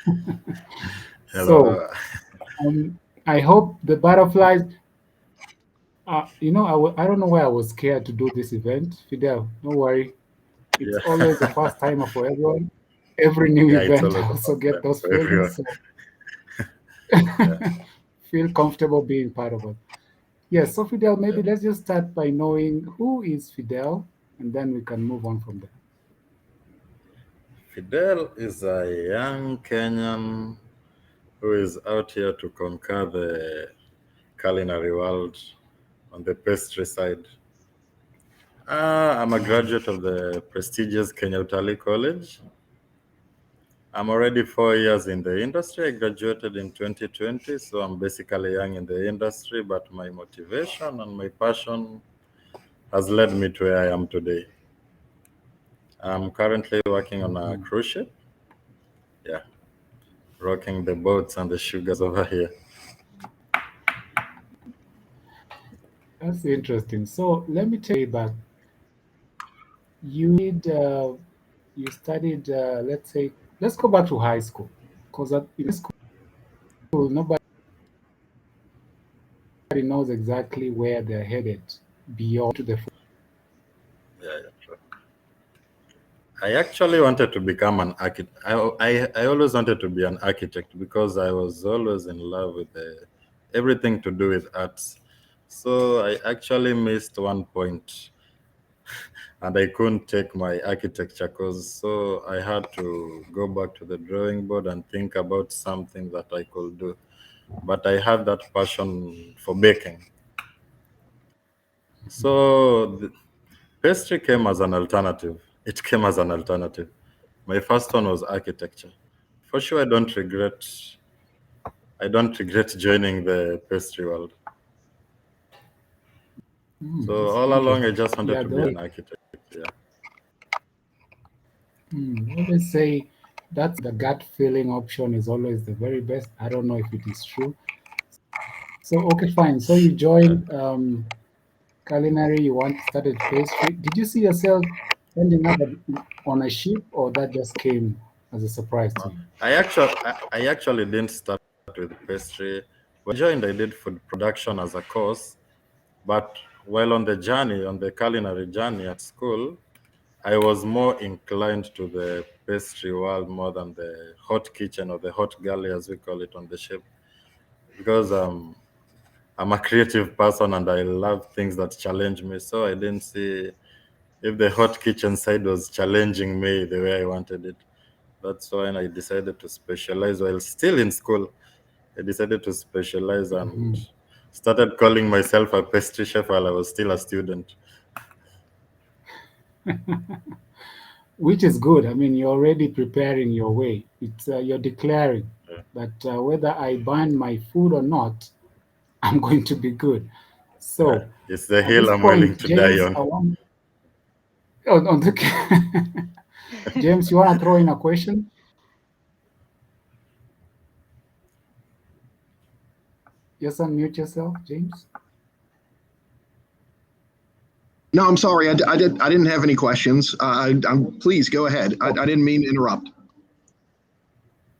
So Hello. I hope the butterflies. I don't know why I was scared to do this event. Fidel, don't worry. It's always the Yeah. first timer for everyone. Every new Yeah, it's event, I always a also first get time those for everyone. feelings. So Yeah. feel comfortable being part of it. Yes, so Fidel, Yeah. maybe let's just start by knowing who is Fidel, and then we can move on from there. Fidel is a young Kenyan who is out here to conquer the culinary world on the pastry side. I'm a graduate of the prestigious Kenya Utalii College. I'm already 4 years in the industry. I graduated in 2020, so I'm basically young in the industry, but my motivation and my passion has led me to where I am today. I'm currently working on a Mhm. cruise ship. Yeah, rocking the boats and the sugars over here. That's interesting. So let me take you back. You studied, let's say, let's go back to high school, because in high school, nobody knows exactly where they're headed beyond to the. Yeah, yeah, sure. I actually wanted to become an architect. I always wanted to be an architect because I was always in love with everything to do with arts. So I actually missed one point and I couldn't take my architecture course. So I had to go back to the drawing board and think about something that I could do. But I had that passion for baking. So pastry came as an alternative. It came as an alternative. My first one was architecture. For sure, I don't regret joining the pastry world. So That's all along, I interesting. just wanted Yeah, to be though. an architect. Yeah. I always say that's the gut feeling option is always the very best. I don't know if it is true. So okay, fine. So you Yeah. joined culinary. You want started pastry. Did you see yourself ending up on a ship, or that just came as a surprise to you? I actually didn't start with pastry. When I joined, I did food production as a course. But while on the journey, on the culinary journey at school, I was more inclined to the pastry world more than the hot kitchen or the hot galley, as we call it on the ship, because I'm a creative person and I love things that challenge me. So I didn't see if the hot kitchen side was challenging me the way I wanted it. That's when I decided to specialize while still in school. I decided to specialize and Mhm. started calling myself a pastry chef while I was still a student. Which is good. I mean, you're already preparing your way. It's you're declaring Yeah. that whether I burn my food or not, I'm going to be good. Yeah. So It's the at hill this I'm willing point, to die James, on. I want on the James, you want to throw in a question? Just unmute yourself, James. No, I'm sorry. I didn't have any questions. Please go ahead. I Okay, didn't mean to interrupt.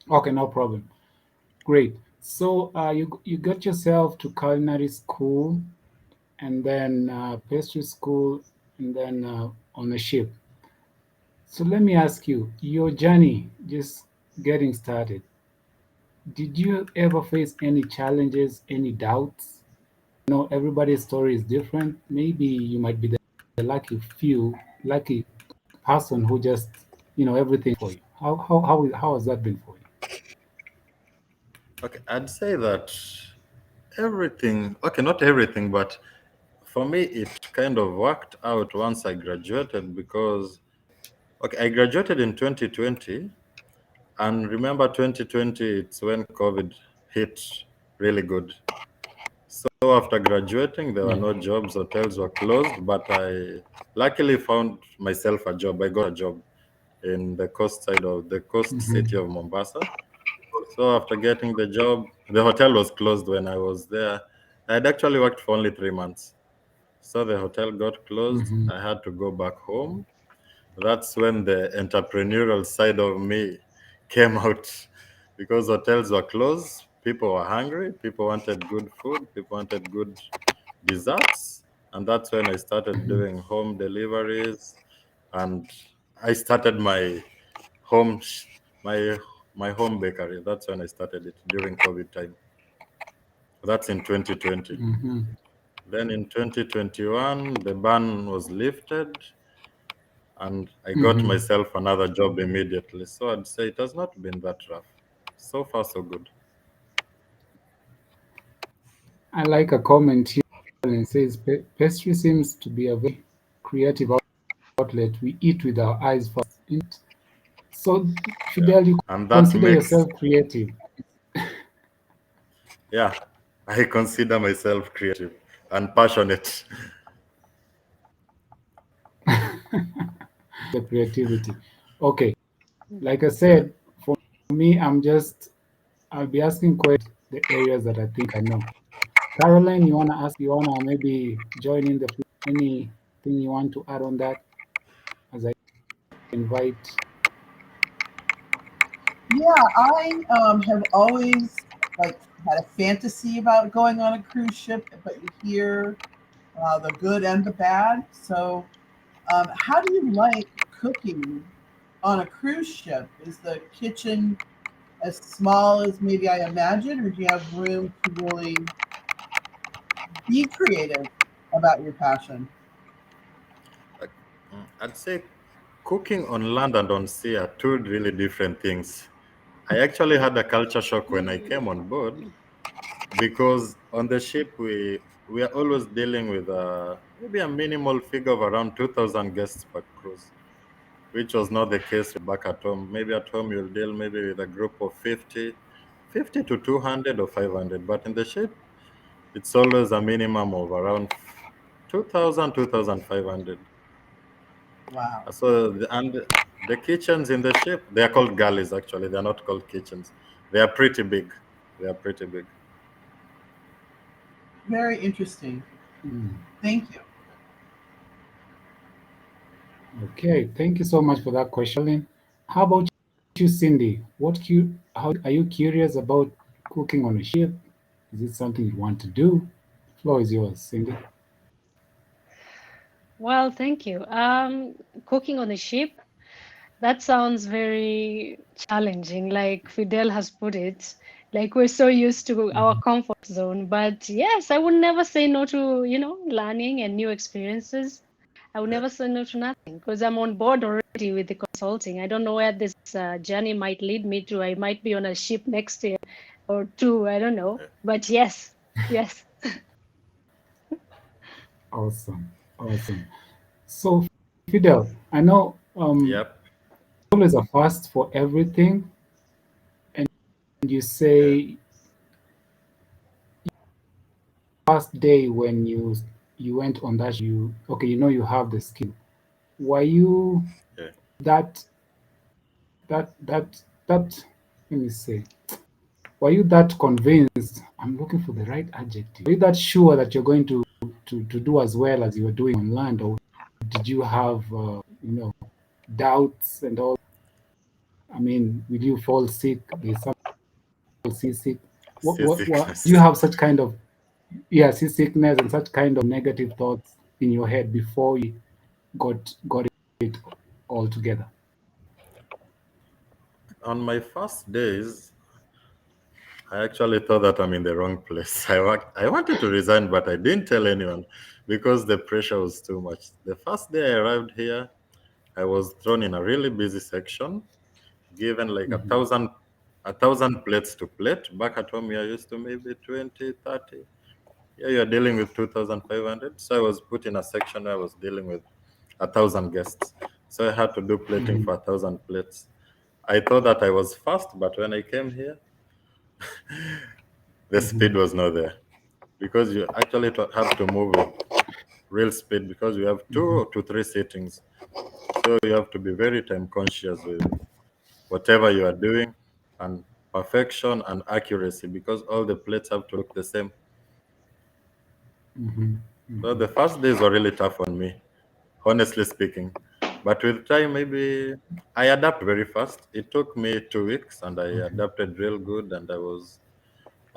okay, no problem. Great. So you got yourself to culinary school, and then pastry school, and then on a ship. So let me ask you, your journey just getting started. Did you ever face any challenges, any doubts? Everybody's story is different. Maybe you might be the lucky person who just, everything for you. How has that been for you? Okay, I'd say that everything, okay, not everything, but for me, it kind of worked out once I graduated because, okay, I graduated in 2020. And remember, 2020, it's when COVID hit really good. So after graduating, there were Yeah. no jobs, hotels were closed, but I luckily found myself a job. I got a job in the coast side of the coast city Hmm. of Mombasa. So after getting the job, the hotel was closed when I was there. I had actually worked for only 3 months. So the hotel got closed. Hmm. I had to go back home. That's when the entrepreneurial side of me came out. because hotels were closed. People were hungry. People wanted good food. People wanted good desserts. And that's when I started Mhm. doing home deliveries. And I started home, sh- my, my home bakery. That's when I started it during COVID time. That's in 2020. Mhm. Then in 2021, the ban was lifted and I got Mhm. myself another job immediately. So I'd say it has not been that rough. So far, so good. I like a comment here and says pastry seems to be a very creative outlet. We eat with our eyes first. So, Yeah. Fidel, you And that consider makes, yourself creative. yeah, I consider myself creative and passionate. The creativity. Okay, like I Yeah. said, for me, I'll be asking questions the areas that I think I know. Caroline, you wanna maybe join in the anything you want to add on that as I invite. Yeah, I have always like had a fantasy about going on a cruise ship, but you hear the good and the bad. So, how do you like cooking on a cruise ship? Is the kitchen as small as maybe I imagine, or do you have room to really be creative about your passion? I'd say cooking on land and on sea are two really different things. I actually had a culture shock when I came on board because on the ship we are always dealing with maybe a minimal figure of around 2,000 guests per cruise, which was not the case back at home. Maybe at home you'll deal maybe with a group of 50 to 200 or 500, but in the ship it's always a minimum of around 2,000, 2,500. Wow, And the kitchens in the ship, they are called galleys actually. They are not called kitchens. They are pretty big. They are pretty big. very interesting. Mm, Thank you. okay, thank you so much for that question. How about you, Cindy? How are you curious about cooking on a ship? Is it something you want to do? The floor is yours, Cindy. Well, thank you. Cooking on a ship, that sounds very challenging, like Fidel has put it. Like we're so used to our Mhm. comfort zone. But yes, I would never say no to, learning and new experiences. I would Yeah. never say no to nothing because I'm on board already with the consulting. I don't know where this journey might lead me to. I might be on a ship next year or two. I don't know. Yeah. But yes, yes. Awesome, awesome. So, Fidel, I know Yep. always a fast for everything, and you Yeah. say first day when you went on that you okay, you know you have the skill. Were you Yeah. that that let me say, were you that convinced? I'm looking for the right adjective. Were you that sure that you're going to do as well as you were doing on land, or did you have doubts and all? I mean, will you fall sick? There's some people seasick. What do you Seasickness. have such kind of seasickness and such kind of negative thoughts in your head before you got it all together? On my first days, I actually thought that I'm in the wrong place. I wanted to resign, but I didn't tell anyone because the pressure was too much. The first day I arrived here, I was thrown in a really busy section, given like Hmm. a thousand plates to plate. Back at home, you're used to maybe 20, 30. Yeah, you're dealing with 2,500. So I was put in a section where I was dealing with 1,000 guests. So I had to do plating Hmm. for 1,000 plates. I thought that I was fast, but when I came here, the Hmm. speed was not there because you actually have to move with real speed because you have Hmm. 2 to 3 sittings. So you have to be very time conscious with whatever you are doing and perfection and accuracy because all the plates have to look the same. Hmm. So Hmm. the first days were really tough on me, honestly speaking. But with time, maybe I adapt very fast. It took me 2 weeks, and I adapted real good. And I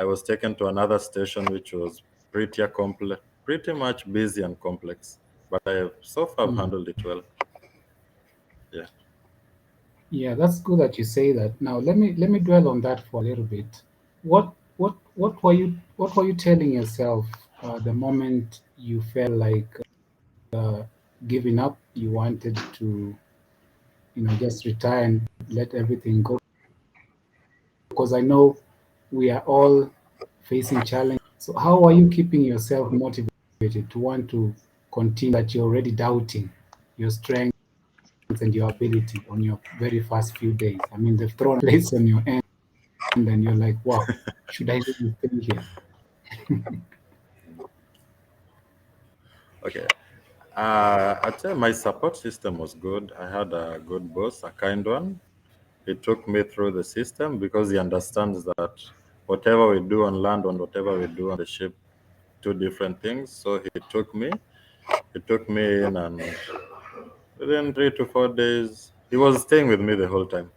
was taken to another station, which was pretty much busy and complex. But I have so far Mm. handled it well. Yeah. Yeah, that's good that you say that. Now let me dwell on that for a little bit. What were you telling yourself the moment you felt like giving up? You wanted to, just retire and let everything go. Because I know we are all facing challenges. So how are you keeping yourself motivated to want to continue that you're already doubting your strength and your ability on your very first few days? I mean, they've thrown a place on your end, and you're like, wow, should I really stay here? Okay. I'd say my support system was good. I had a good boss, a kind one. He took me through the system because he understands that whatever we do on land and whatever we do on the ship, two different things. So he took me in, and within 3 to 4 days, he was staying with me the whole time.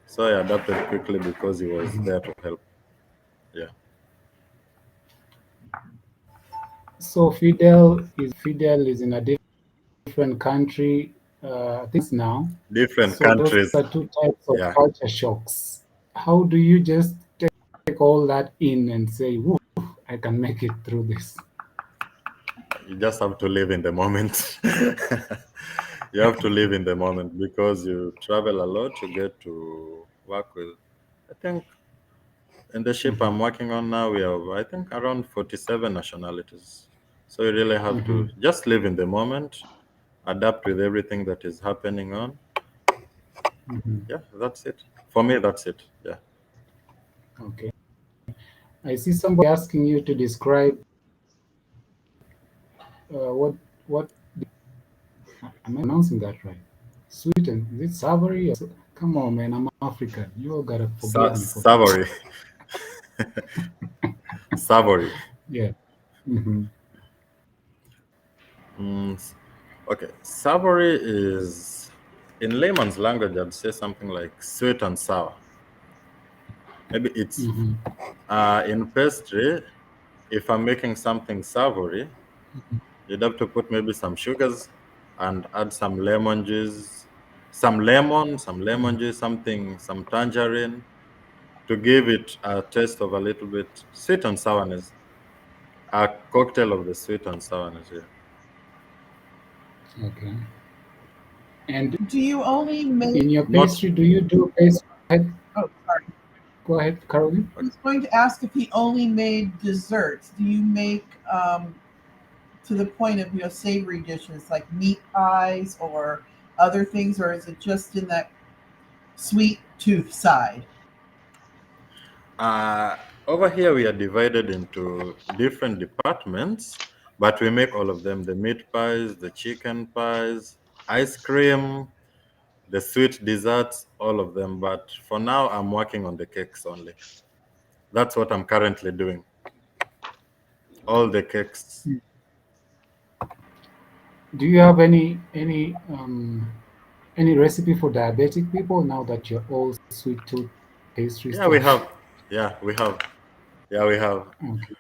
So I adapted quickly because he was Mhm. there to help. Yeah. So Fidel is in a different country, I think now. Different So those countries. are two types of Yeah. culture shocks. How do you just take all that in and say, "Woo, I can make it through this"? You just have to live in the moment. You have to live in the moment because you travel a lot. You get to work with, I think, in the ship Hmm. I'm working on now, we have, I think, around 47 nationalities. So you really have to Hmm. just live in the moment, adapt with everything that is happening on. Hmm. Yeah, that's it. For me, that's it. Yeah. Okay. I see somebody asking you to describe what am I pronouncing that right? Sweet and is it savory? Come on, man, I'm African. You all gotta forgive me for that. Savory. Savory. Yeah. Hmm. Mm, okay. Savory is, in layman's language, I'd say something like sweet and sour. Maybe it's Hmm. in pastry. If I'm making something savory, you'd have to put maybe some sugars and add some lemon juice, some lemon juice, something, some tangerine to give it a taste of a little bit sweet and sourness, a cocktail of the sweet and sourness. Yeah. Okay. And Do you only make? in your Not pastry, do you do pastry? Oh, sorry. Go ahead, Caroline. I was going to ask if he only made desserts. Do you make to the point of savory dishes like meat pies or other things, or is it just in that sweet tooth side? uh, over here. We are divided into different departments, but we make all of them: the meat pies, the chicken pies, ice cream, the sweet desserts, all of them. But for now, I'm working on the cakes only. That's what I'm currently doing. All the cakes. Do you have any recipe for diabetic people now that you're all sweet tooth pastry Yeah, we stuff? have. Yeah, we have. Yeah, we have. Okay.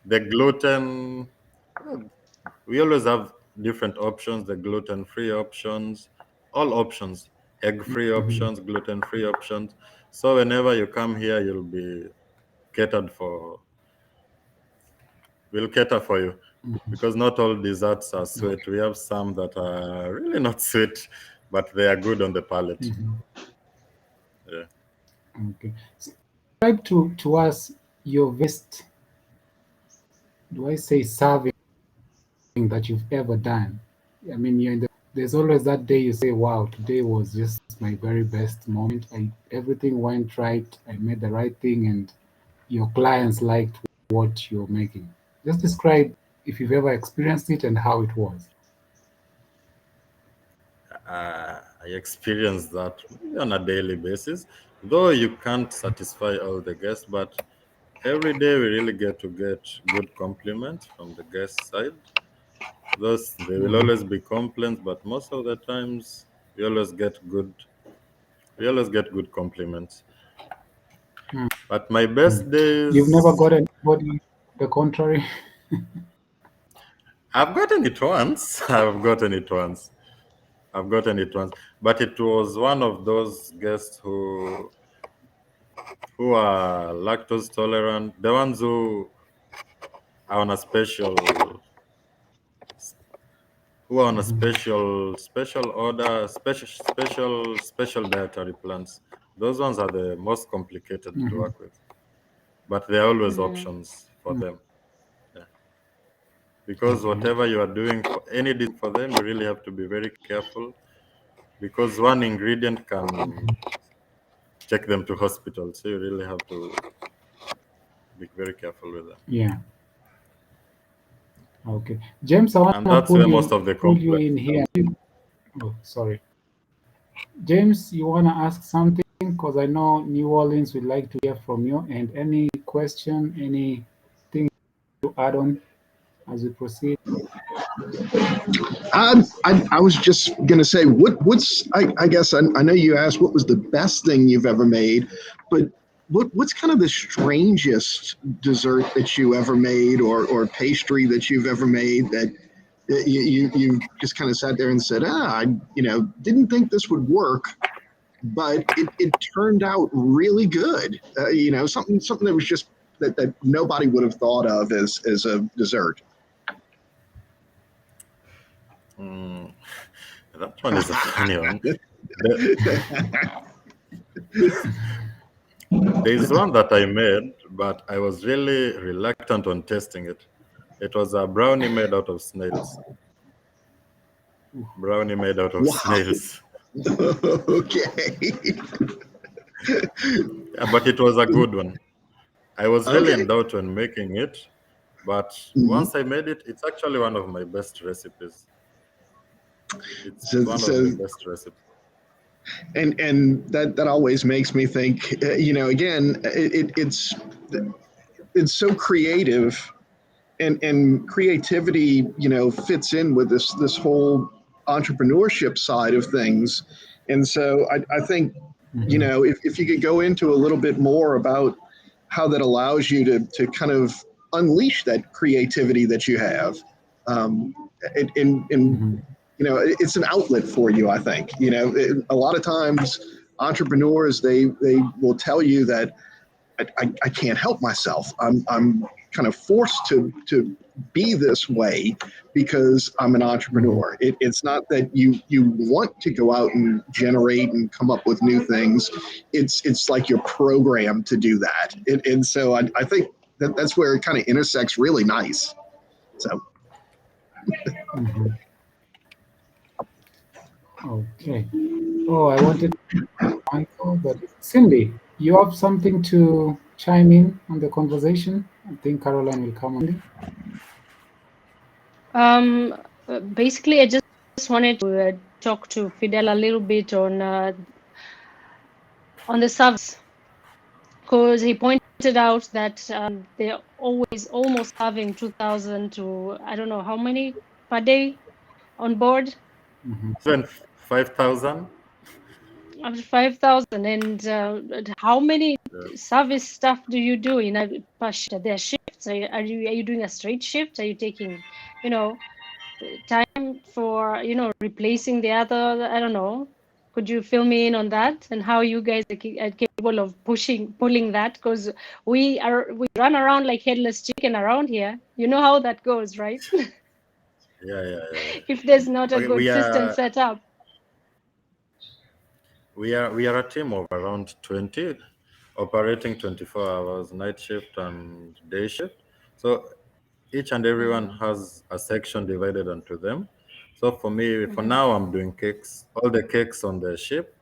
The gluten. We always have different options. The gluten-free options, all options, egg-free Mhm. options, gluten-free options. So whenever you come here, you'll be catered for. We'll cater for you because not all desserts are sweet. Okay. We have some that are really not sweet, but they are good on the palate. Mhm. Yeah. Okay. Describe to us your best, do I say serving that you've ever done? I mean, there's always that day you say, wow, today was just my very best moment. Everything went right. I made the right thing, and your clients liked what you're making. Just describe if you've ever experienced it and how it was. I experience that maybe on a daily basis, though you can't satisfy all the guests, but every day we really get to get good compliments from the guest side. Those there will always be complaints, but most of the times we always get good. We always get good compliments. But my best You've never days, got anybody the contrary? I've gotten it once. I've gotten it once, but it was one of those guests who are lactose tolerant, the ones who are on a special order, special dietary plans. Those ones are the most complicated to Mhm. work with, but there are always Mm-hmm. options for them. Yeah. Because whatever you are doing for any dish for them, you really have to be very careful because one ingredient can take them to hospital. So you really have to be very careful with them. Yeah. Okay. James, I want And to that's where most of the pull you complaints in here. come. Oh, sorry. James, you want to ask something? Because I know New Orleans would like to hear from you. And any question, anything to add on as we proceed? I was just gonna say what's I guess I know you asked what was the best thing you've ever made, but what's kind of the strangest dessert that you ever made or pastry that you've ever made that you just kind of sat there and said, I didn't think this would work, but it turned out really good. Something that was just that nobody would have thought of as a dessert. Mm, that one is a funny one. The- There's one that I made, but I was really reluctant on testing it. It was a brownie made out of snails. Brownie made out of Wow. snails. Okay. Yeah, but it was a good one. I was really Okay. in doubt when making it, but Mhm. once I made it, it's actually one of my best recipes. It's So, one of so the best recipes. and that always makes me think. Again, it's so creative, and creativity, fits in with this whole entrepreneurship side of things. And so I think, Mhm. if you could go into a little bit more about how that allows you to kind of unleash that creativity that you have, um, in Mhm. it's an outlet for you. I think, a lot of times entrepreneurs, they will tell you that I can't help myself. I'm kind of forced to be this way because I'm an Mhm. entrepreneur. It's not that you want to go out and generate and come up with new things. It's like you're programmed to do that. And so I think that's where it kind of intersects really nice. So Mhm. Okay. Oh, I wanted Michael, but Cindy, you have something to chime in on the conversation? I think Caroline will come on. Um, Basically, I just wanted to talk to Fidel a little bit on the service because he pointed out that they're always almost having 2,000 to I don't know how many per day on board, Mhm. Even 5,000. up to 5,000. And how many service stuff do you do in a per shift? Are there shifts? Are you doing a straight shift? Are you taking, you know, time for replacing the other? I don't know. Could you fill me in on that and how you guys are capable of pulling that? Because we run around like headless chicken around here. You know how that goes, right? Yeah. If there's not a Okay, good system set up. we are a team of around 20, operating 24 hours, night shift and day shift. So each and everyone Mm-hmm. has a section divided onto them. So for me, for Mm-hmm. now, I'm doing cakes. All the cakes on the ship,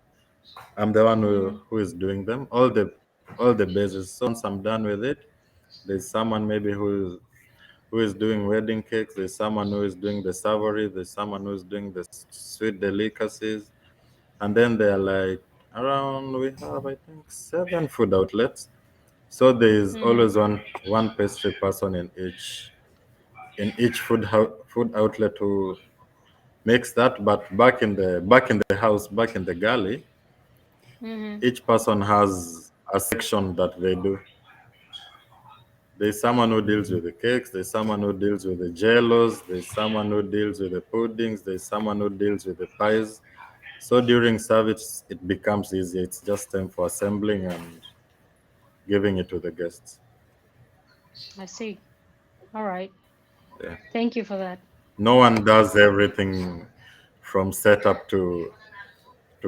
I'm the one Mm-hmm. who is doing them. All the bases. So once I'm done with it, there's someone maybe who is doing wedding cakes. There's someone who is doing the savory. There's someone who is doing the sweet delicacies. And then there are like around, we have I think 7 food outlets. So there is Mm-hmm. always one pastry person in each food outlet who makes that. But back in the house, back in the galley, Mm-hmm. each person has a section that they do. There's someone who deals with the cakes, there's someone who deals with the jellos, there's someone who deals with the puddings, there's someone who deals with the pies. So during service, it becomes easy. It's just time for assembling and giving it to the guests. I see. All right. Yeah. Thank you for that. No one does everything from setup to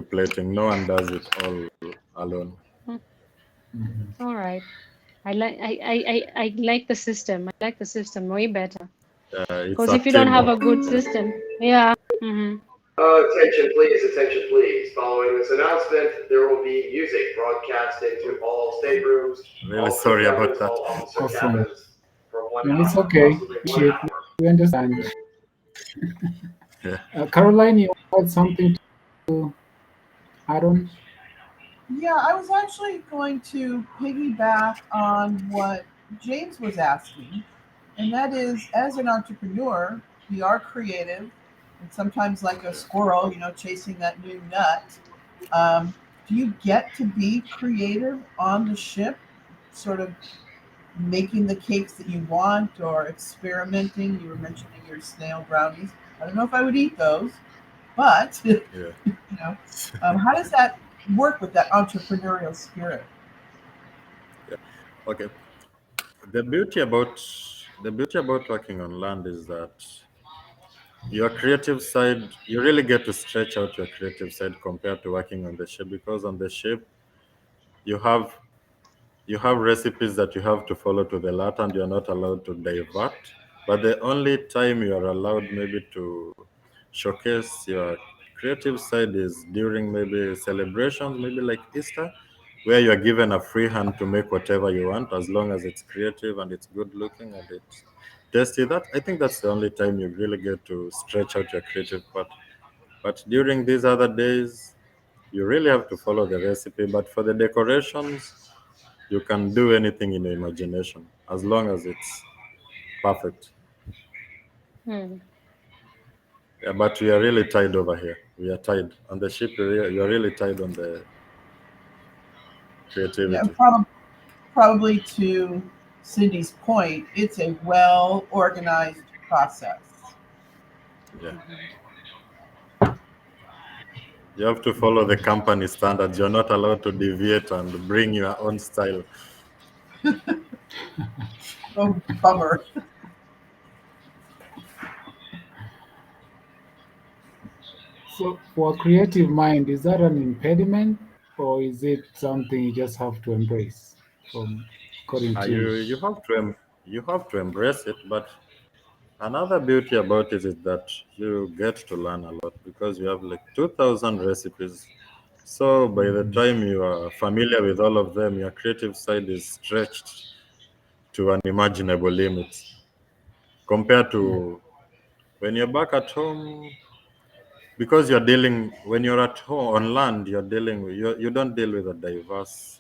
plating. No one does it all alone. Mm, Mhm. all right. I like the system. I like the system way better. It's Because a if you don't have teamwork. a good Yeah. system, yeah. Mm-hmm. Attention please, attention please. Following this announcement, there will be music broadcast into all staterooms, Really all crew sorry about cabins, that. all officer Awesome. cabins for one No, it's hour, okay. possibly one Appreciate. hour. We understand. Yeah. Caroline, you had something to add on? Yeah, I was actually going to piggyback on what James was asking, and that is, as an entrepreneur, we are creative, and sometimes like a squirrel, chasing that new nut. Um, do you get to be creative on the ship, sort of making the cakes that you want or experimenting? You were mentioning your snail brownies. I don't know if I would eat those, but Yeah. know, how does that work with that entrepreneurial spirit? Yeah. Okay. The beauty about the beauty about working on land is that your creative side, you really get to stretch out your creative side compared to working on the ship, because on the ship you have you have recipes that you have to follow to the letter and you're not allowed to divert. But the only time you are allowed maybe to showcase your creative side is during maybe celebrations, maybe like Easter, where you are given a free hand to make whatever you want as long as it's creative and it's good looking and it's tasty. That, I think that's the only time you really get to stretch out your creative part. But during these other days, you really have to follow the recipe. But for the decorations, you can do anything in your imagination as long as it's perfect. Hmm. Yeah, but we are really tied over here. We are tied on the ship. You are really tied on the Yeah, creativity. probably to Cindy's point, it's a well organized process. Yeah, Mm-hmm. you have to follow the company standards. You're not allowed to deviate and bring your own style. Oh, bummer. So, for a creative mind, is that an impediment or is it something you just have to embrace from according to you? You have to embrace it. But another beauty about it is that you get to learn a lot because you have like 2,000 recipes. So by the Mhm. time you are familiar with all of them, your creative side is stretched to unimaginable limits compared to when you're back at home. Because you're dealing when you're at home on land, you're dealing with you don't deal with a diverse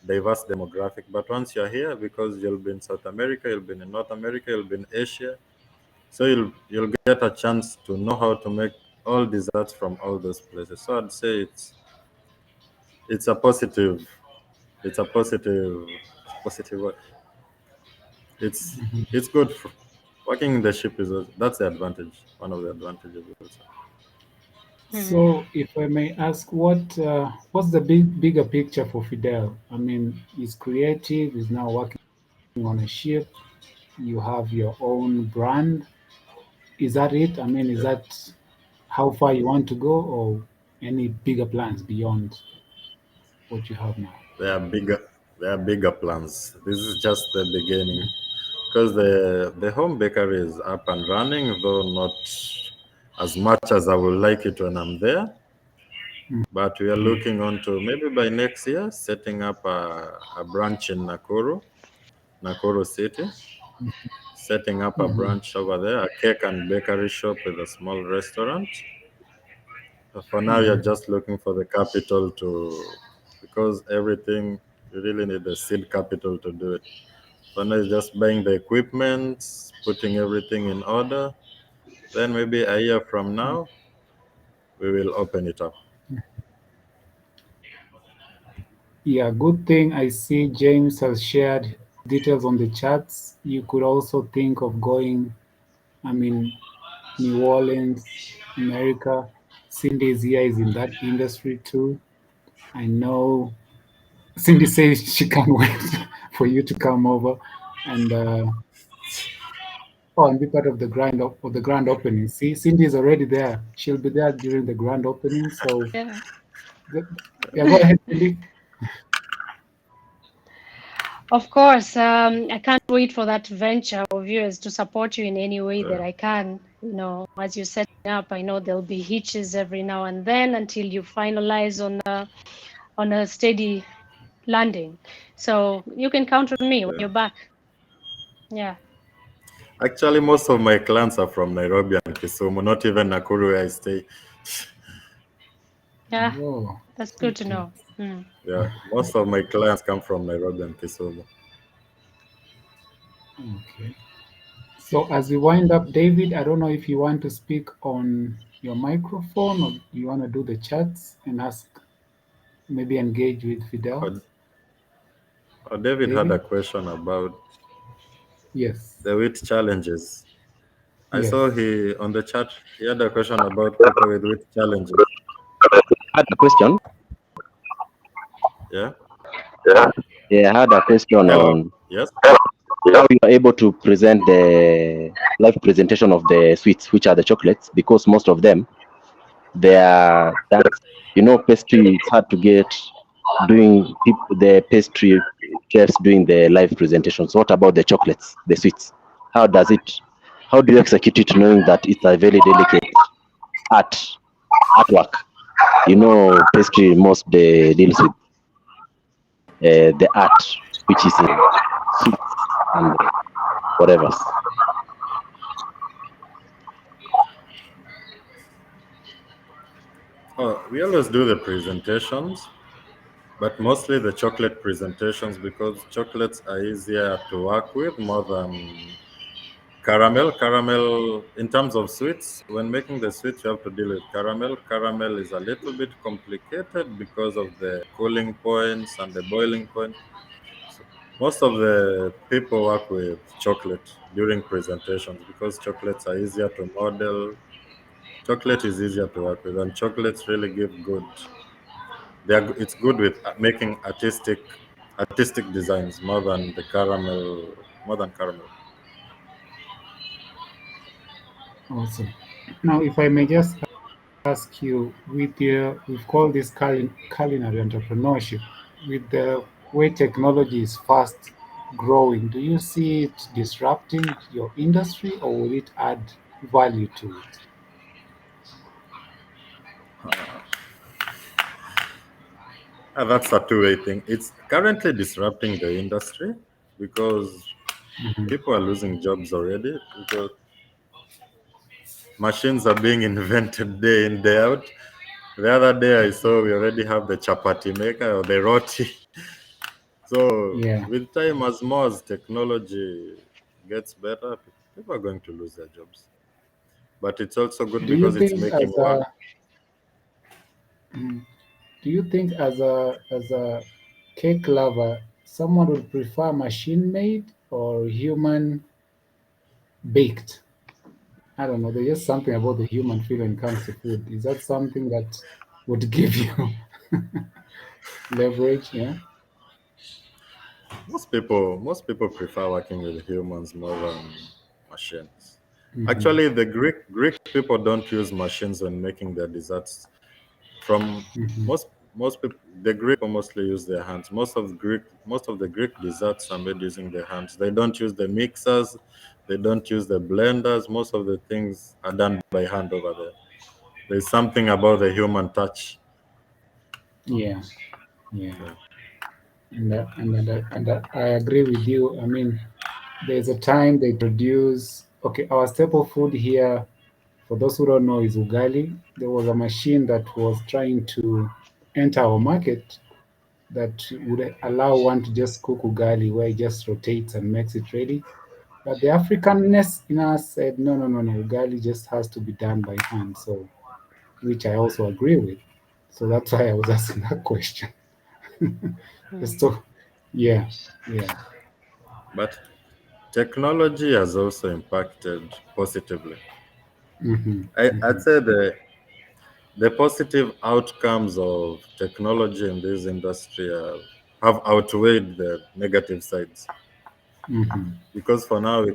demographic. But once you're here, because you'll be in South America, you'll be in North America, you'll be in Asia, so you'll get a chance to know how to make all desserts from all those places. So I'd say it's a positive it's a positive it's it's good for working in the ship. That's the advantage, one of the advantages also. Mm-hmm. So, if I may ask, what's the bigger picture for Fidel? I mean, he's creative. He's now working on a ship. You have your own brand. Is that it? I mean, is Yeah. that how far you want to go, or any bigger plans beyond what you have now? There are bigger there are bigger plans. This is just the beginning because the home bakery is up and running, though not as much as I would like it when I'm there. But we are Mhm. looking on to maybe by next year setting up a branch in Nakuru City, setting up a Mhm. branch over there, a cake and bakery shop with a small restaurant. For now, you're Mhm. just looking for the capital because everything, you really need the seed capital to do it. For now, it's just buying the equipment, putting everything in order. Then maybe a year from now, we will open it up. Yeah, good thing I see James has shared details on the charts. You could also think of going, I mean, New Orleans, America. Cindy is here, is in that industry too. I know Cindy says she can't wait for you to come over and and be part of the of the grand opening. See, Cindy is already there. She'll be there during the grand opening. So, Yeah. the- yeah, go ahead, Cindy. Of course, I can't wait for that venture of yours to support you in any way Yeah. that I can. As you're setting up, I know there'll be hitches every now and then until you finalize on a steady landing. So you can count on me when Yeah. you're back. Yeah. Actually, most of my clients are from Nairobi and Kisumu, not even Nakuru where I stay. Yeah, Oh, that's good to okay. know. Mm. Yeah, most of my clients come from Nairobi and Kisumu. Okay. So as we wind up, David, I don't know if you want to speak on your microphone or you want to do the chats and ask, maybe engage with Fidel. Oh, David had a David? question about Yes. the weight challenges. I saw Yes. he on the chat. He had a question about people with weight challenges. I had a question. Yeah. Yeah, I had a question Hello. on Yes. how you are able to present the live presentation of the sweets, which are the chocolates, because most of them they are that pastry. It's hard to get doing the pastry chefs doing the live presentations. What about the chocolates, the sweets? How does it? How do you execute it, knowing that it's a very delicate art artwork? Pastry most deals with the art, which is in sweets and whatever. Oh, we always do the presentations, but mostly the chocolate presentations because chocolates are easier to work with more than caramel. Caramel, in terms of sweets, when making the sweets, you have to deal with caramel. Caramel is a little bit complicated because of the cooling points and the boiling point. So most of the people work with chocolate during presentations because chocolates are easier to model. Chocolate is easier to work with, and chocolates really give good. It's good with making artistic designs more than the caramel, more than caramel. Awesome. Now, if I may just ask you, we've called this culinary entrepreneurship. With the way technology is fast growing, do you see it disrupting your industry or will it add value to it? That's a two-way thing. It's currently disrupting the industry because Mhm. people are losing jobs already because machines are being invented day in, day out. The other day I saw we already have the chapati maker or the roti. So Yeah. with time, as more as technology gets better, people are going to lose their jobs. But it's also good Do you because it's think making as work. a mm, do you think as a cake lover, someone would prefer machine made or human baked? I don't know. There's just something about the human feel when it comes to food. Is that something that would give you leverage? Yeah. Most people prefer working with humans more than machines. Hmm. Actually, the Greek people don't use machines when making their desserts. From Hmm. most people, the Greek people mostly use their hands. Most of the Greek desserts are made using their hands. They don't use the mixers. They don't use the blenders. Most of the things are done by hand over there. There's something about the human touch. Yeah. Yeah. Yeah. And I agree with you. I mean, there's a time they produce. Okay, our staple food here, for those who don't know, is ugali. There was a machine that was trying to enter our market, that would allow one to just cook ugali where it just rotates and makes it ready. But the Africanness in us said, no, no, no, no, ugali just has to be done by hand. So, which I also agree with. So that's why I was asking that question. Just Mm. to, yeah, yeah. But technology has also impacted positively. Mm-hmm, I'd mm-hmm, say the positive outcomes of technology in this industry have outweighed the negative sides. mm-hmm, Because for now, you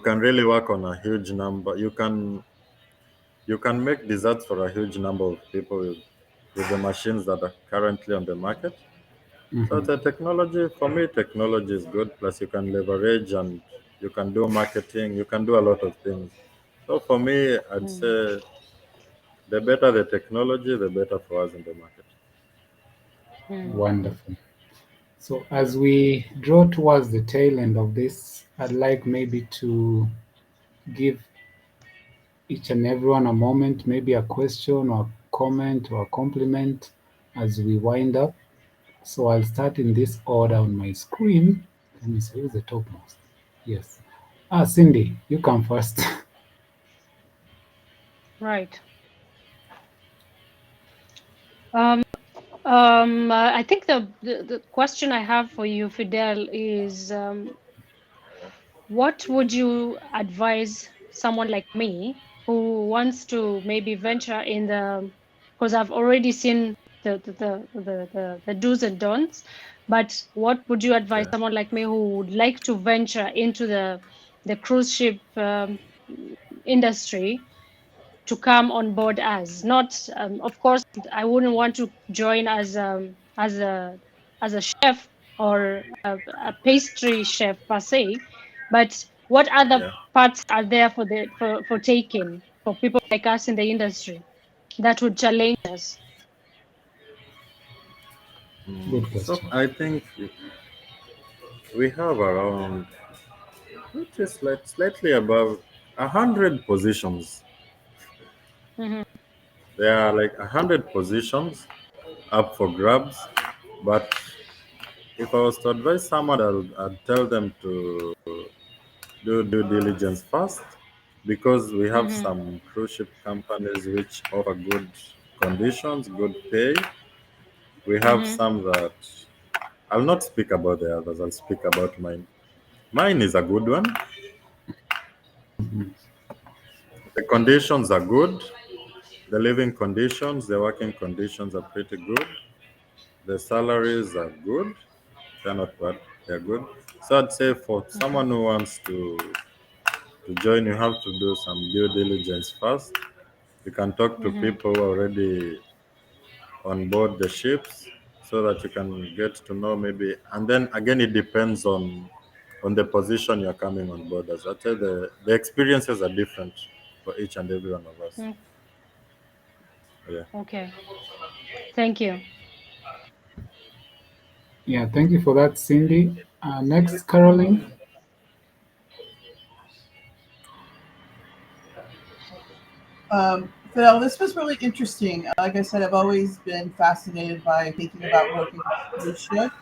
can really work on a huge number. You can make desserts for a huge number of people with the machines that are currently on the market. So mm-hmm. the technology, for me, technology is good. Plus, you can leverage and you can do marketing. You can do a lot of things. So for me, I'd Mm. say the better the technology, the better for us in the market. Mm. Wonderful. So as we draw towards the tail end of this, I'd like maybe to give each and everyone a moment, maybe a question or comment or a compliment as we wind up. So I'll start in this order on my screen. Let me see who's the topmost. Yes. Cindy, you come first. Right. I think the question I have for you, Fidel, is what would you advise someone like me who wants to maybe venture in the, because I've already seen the do's and don'ts, but what would you advise Yeah. someone like me who would like to venture into the cruise ship industry to come on board as? Not, of course, I wouldn't want to join as a chef or a pastry chef per se, but what other Yeah. parts are there for taking for people like us in the industry that would challenge us? Good So question. I think we have around, which is like slightly above 100 positions. Mm-hmm, There are like 100 positions up for grabs. But if I was to advise someone, I'd tell them to do due diligence first, because we have mm-hmm, some cruise ship companies which offer good conditions, good pay. We have mm-hmm, some that I'll not speak about the others, I'll speak about mine. Mine is a good one. Mhm. The conditions are good. The living conditions, the working conditions are pretty good. The salaries are good. They're not bad. They're good. So I'd say for someone who wants to join, you have to do some due diligence first. You can talk to mm-hmm, people who are already on board the ships so that you can get to know maybe. And then again, it depends on the position you're coming on board as. I'd say the experiences are different for each and every one of us. mm. Yeah. Okay, thank you. Yeah, thank you for that, Cindy. Next, Caroline. Phil, this was really interesting. Like I said, I've always been fascinated by thinking about working on a cruise ship.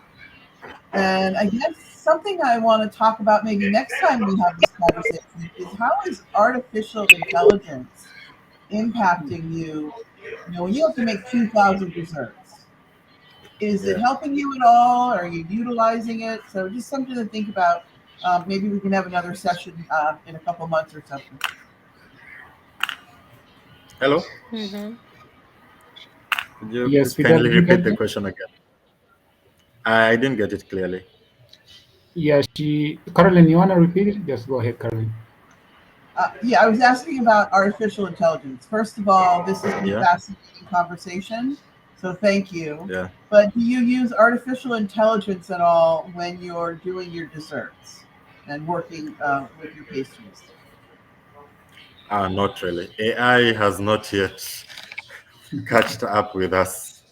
And I guess something I want to talk about maybe next time we have this conversation is how is artificial intelligence impacting you? You know, when you have to make 2,000 desserts, is it Yeah. helping you at all? Are you utilizing it? So just something to think about. Maybe we can have another session in a couple months or something. Hello? Mm-hmm. Could you Yes, please Fidel, kindly did you repeat get the me? question again? I didn't get it clearly. Yeah, Caroline, you want to repeat it? Just go ahead, Caroline. Yeah, I was asking about artificial intelligence. First of all, this has been a Yeah. fascinating conversation, so thank you. Yeah. But do you use artificial intelligence at all when you're doing your desserts and working with your pastries? Not really. AI has not yet catched up with us.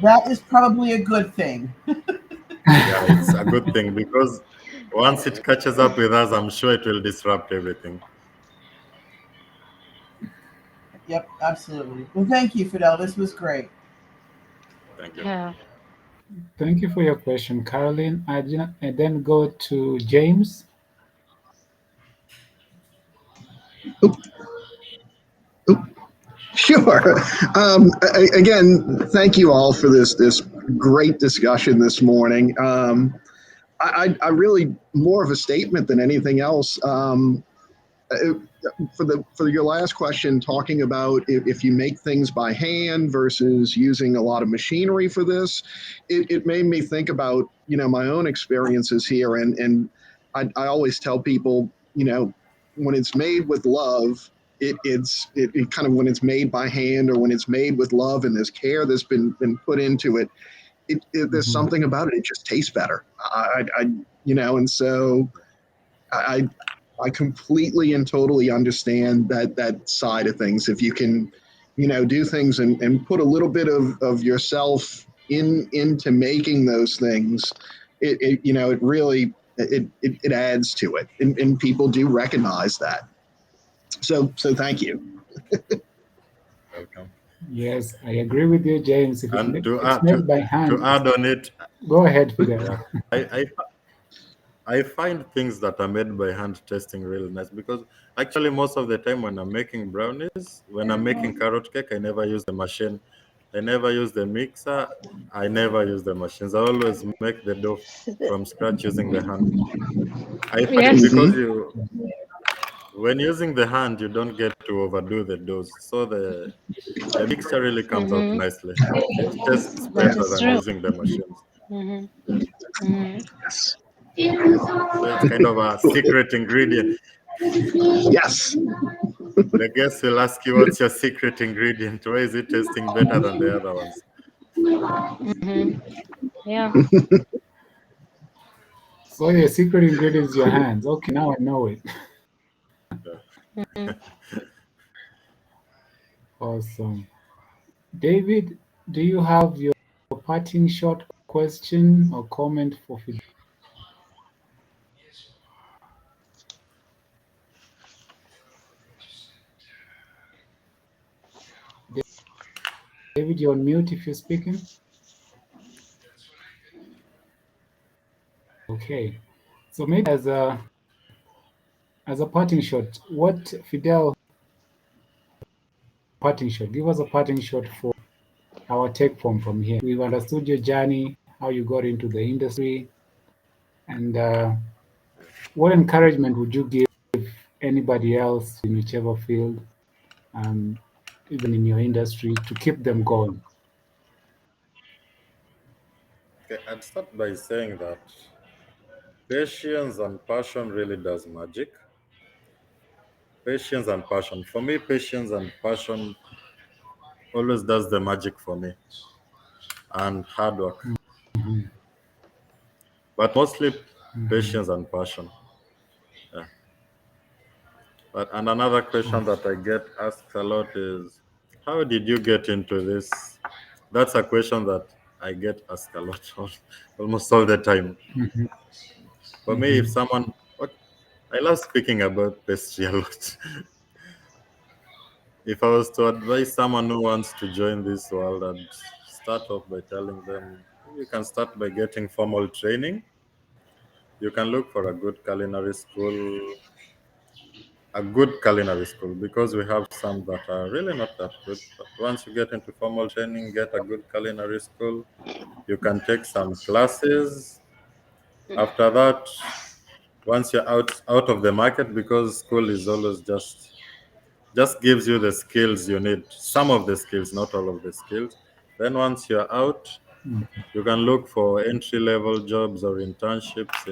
That is probably a good thing. Yeah, it's a good thing because once it catches up with us, I'm sure it will disrupt everything. Yep, absolutely. Well, thank you, Fidel. This was great. Thank you. Yeah. Thank you for your question, Caroline. I then go to James. Oh, oh, sure. Again, thank you all for this great discussion this morning. I really more of a statement than anything else. Uh, for your last question, talking about if you make things by hand versus using a lot of machinery for this, it made me think about my own experiences here, and I always tell people when it's made with love. It kind of when it's made by hand or when it's made with love and there's care that's been put into it, there's Mhm. something about it. It just tastes better. And so I I completely and totally understand that side of things. If you can, do things and put a little bit of yourself into making those things, it really it adds to it, and people do recognize that. So thank you. Welcome. Yes, I agree with you, James. If And it's made by hand, to add on it, go ahead, Fidel. yeah, I I find things that are made by hand tasting really nice because actually most of the time when I'm making brownies, when I'm making carrot cake, I never use the machine. I never use the mixer. I never use the machines. I always make the dough from scratch using the hand. I find Yes. because Hmm. you when using the hand, you don't get to overdo the dough, so the mixture really comes out Mm-hmm. nicely. It tastes That better is than true. using the machines. Mm-hmm. Mm-hmm. Yes. So it's kind of a secret ingredient. Yes. The guest will ask you, what's your secret ingredient? Why is it tasting better than the other ones? Mm-hmm. Yeah. So your secret ingredient is your hands. Okay, now I know it. Yeah. Mm-hmm. Awesome. David, do you have your parting short question or comment for Fidel? David, you're on mute if you're speaking. Okay. So maybe as a parting shot, what Fidel parting shot? Give us a parting shot for our take from here. We've understood your journey, how you got into the industry, and what encouragement would you give anybody else in whichever field, um, even in your industry, to keep them going? Okay, I'd start by saying that patience and passion really does magic. Patience and passion. For me, patience and passion always does the magic for me, and hard work. Mhm, But mostly mhm. patience and passion. Yeah. But and another question Awesome. that I get asked a lot is, how did you get into this? That's a question that I get asked a lot, almost all the time. Mhm, For me, if mhm, someone, what I love speaking about pastry a lot. If I was to advise someone who wants to join this world, I'd start off by telling them you can start by getting formal training. You can look for a good culinary school because we have some that are really not that good. But once you get into formal training, get a good culinary school. You can take some classes. After that, once you're out of the market, because school is always just gives you the skills you need, some of the skills, not all of the skills. Then once you're out, mhm. you can look for entry level jobs or internships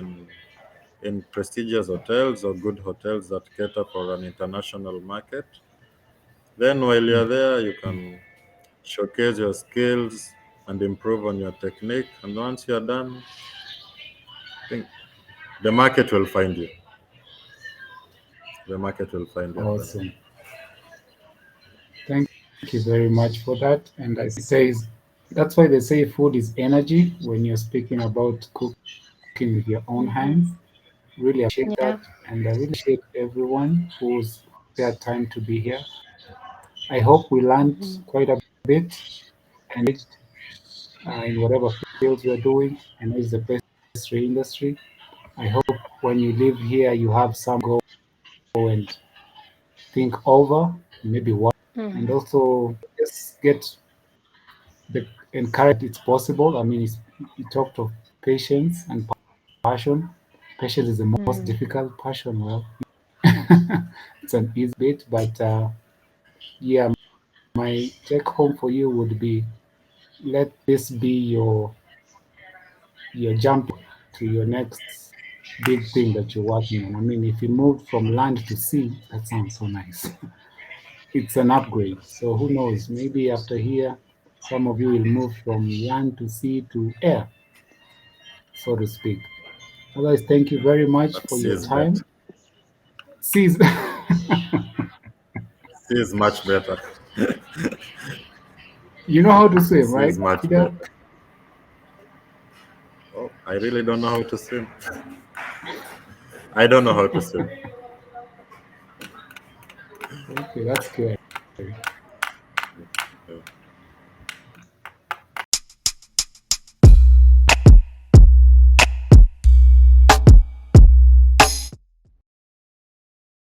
in prestigious hotels or good hotels that cater for an international market. Then while you're there, you can showcase your skills and improve on your technique. And once you're done, I think the market will find you. The market will find you at the end. Awesome. Thank you very much for that. And I says that's why they say food is energy when you're speaking about cooking with your own Mm-hmm. hands. Really appreciate Yeah. that, and I really appreciate everyone who's their time to be here. I hope we learned quite a bit and in whatever fields we are doing. I know it's the pastry industry. I hope when you live here, you have some go and think over, maybe what, and also just get the encourage it's possible. I mean, you talked of patience and passion. Patience is the most difficult. Passion, well, it's an easy bit, but yeah, my take home for you would be let this be your jump to your next big thing that you're working on. I mean, if you moved from land to sea, that sounds so nice. It's an upgrade. So who knows? Maybe after here, some of you will move from land to sea to air, so to speak. Otherwise, thank you very much But for C your is better. time. Seas. C is much better. You know how to swim, C right, is much Fidel? better. Oh, I really don't know how to swim. I don't know how to swim. Okay, that's scary. Yeah.